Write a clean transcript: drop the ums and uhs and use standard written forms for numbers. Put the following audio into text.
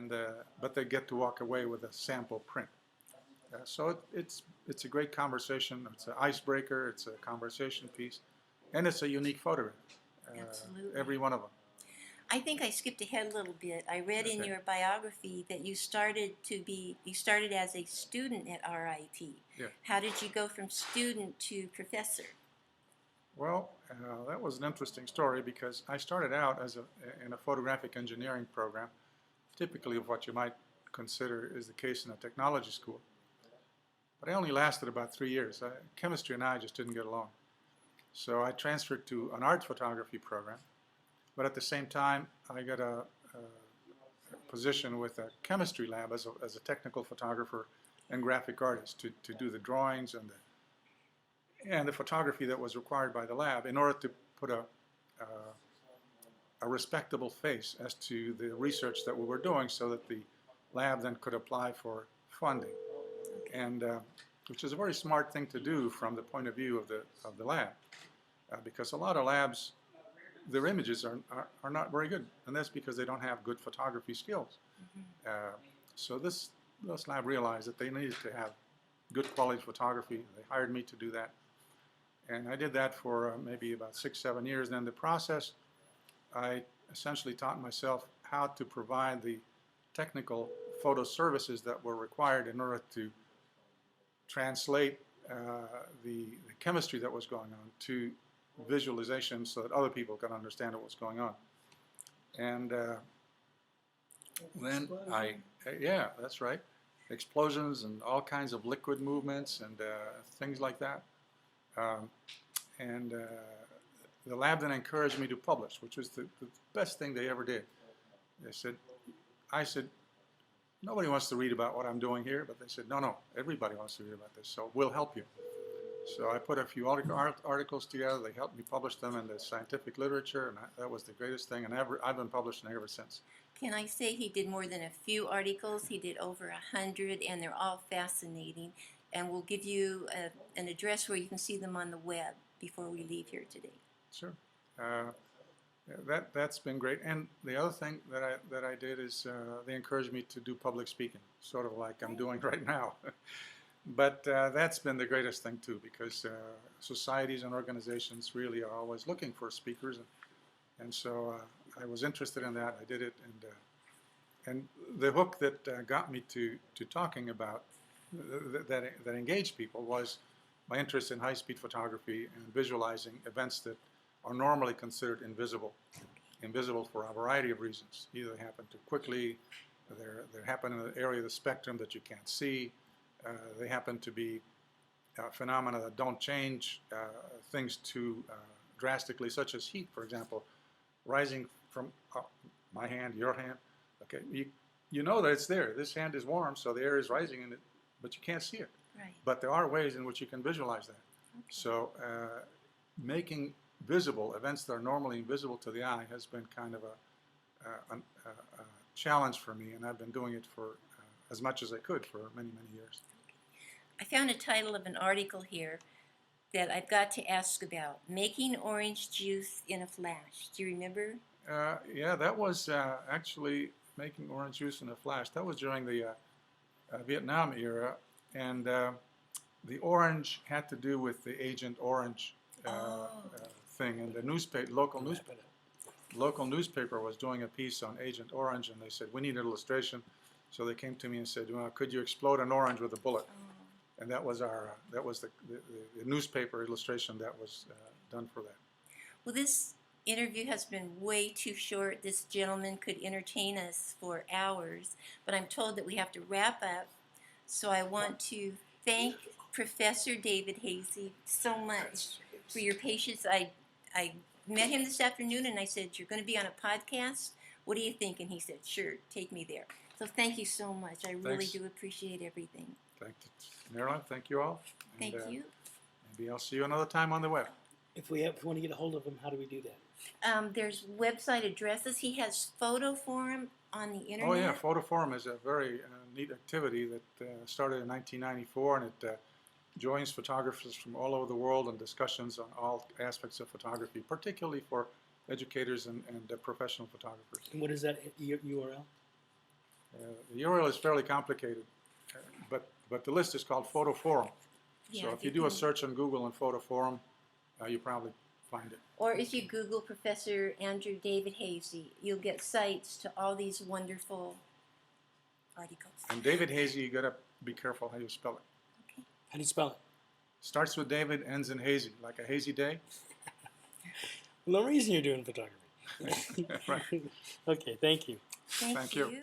and but they get to walk away with a sample print. So it's a great conversation. It's an icebreaker. It's a conversation piece, and it's a unique photograph. Absolutely. Every one of them. I think I skipped ahead a little bit. I read in Okay. your biography that you started as a student at RIT. Yeah. How did you go from student to professor? Well, that was an interesting story because I started out in a photographic engineering program, typically of what you might consider is the case in a technology school. But I only lasted about 3 years. Chemistry and I just didn't get along. So I transferred to an art photography program. But at the same time, I got a position with a chemistry lab as a technical photographer and graphic artist to do the drawings and the photography that was required by the lab in order to put a respectable face as to the research that we were doing so that the lab then could apply for funding. And which is a very smart thing to do from the point of view of the lab, because a lot of labs, their images are not very good, and that's because they don't have good photography skills. So this lab realized that they needed to have good quality photography. They hired me to do that, and I did that for maybe about 6-7 years. And in the process, I essentially taught myself how to provide the technical photo services that were required in order to translate the chemistry that was going on to visualization so that other people can understand what was going on. And then yeah, that's right, explosions and all kinds of liquid movements and things like that. The lab then encouraged me to publish, which was the best thing they ever did. I said, nobody wants to read about what I'm doing here, but they said, no, everybody wants to read about this, so we'll help you. So I put a few articles together. They helped me publish them in the scientific literature, and that was the greatest thing, and I've been publishing ever since. Can I say he did more than a few articles? He did over 100, and they're all fascinating. And we'll give you an address where you can see them on the web before we leave here today. Sure. That's been great. And the other thing that I did is they encouraged me to do public speaking, sort of like I'm doing right now. But that's been the greatest thing too, because societies and organizations really are always looking for speakers, and so I was interested in that. I did it, and the hook that got me to talking about that engaged people was my interest in high-speed photography and visualizing events that are normally considered invisible for a variety of reasons. Either they happen too quickly, they happen in an area of the spectrum that you can't see, they happen to be phenomena that don't change things too drastically, such as heat, for example, rising from my hand, your hand. Okay, you know that it's there. This hand is warm, so the air is rising in it, but you can't see it. Right. But there are ways in which you can visualize that. Okay. So making visible events that are normally invisible to the eye has been kind of a challenge for me, and I've been doing it for as much as I could for many, many years. I found a title of an article here that I've got to ask about. Making orange juice in a flash. Do you remember? Yeah, that was actually making orange juice in a flash. That was during the Vietnam era, and the orange had to do with the Agent Orange thing, and the local newspaper was doing a piece on Agent Orange, and they said, we need an illustration. So they came to me and said, well, could you explode an orange with a bullet? And that was the newspaper illustration that was done for that. Well, this interview has been way too short. This gentleman could entertain us for hours, but I'm told that we have to wrap up. So I want to thank Professor Davidhazy so much for your patience. I met him this afternoon and I said, you're going to be on a podcast? What do you think? And he said, sure, take me there. So thank you so much. I really do appreciate everything. Thank you, Marilyn. Thank you all. Thank you. Maybe I'll see you another time on the web. If we want to get a hold of him, how do we do that? There's website addresses. He has Photo Forum on the internet. Oh yeah, Photo Forum is a very neat activity that started in 1994, and it joins photographers from all over the world in discussions on all aspects of photography, particularly for educators and professional photographers. And what is that URL? The URL is fairly complicated, but the list is called Photo Forum. Yeah, So if you do a search on Google on Photo Forum, you probably find it. Or if you Google Professor Andrew Davidhazy, you'll get sites to all these wonderful articles. And Davidhazy, you gotta be careful how you spell it. Okay. How do you spell it? Starts with David, ends in hazy, like a hazy day. No reason you're doing photography. Right. Okay, thank you. Thank Thank you. you.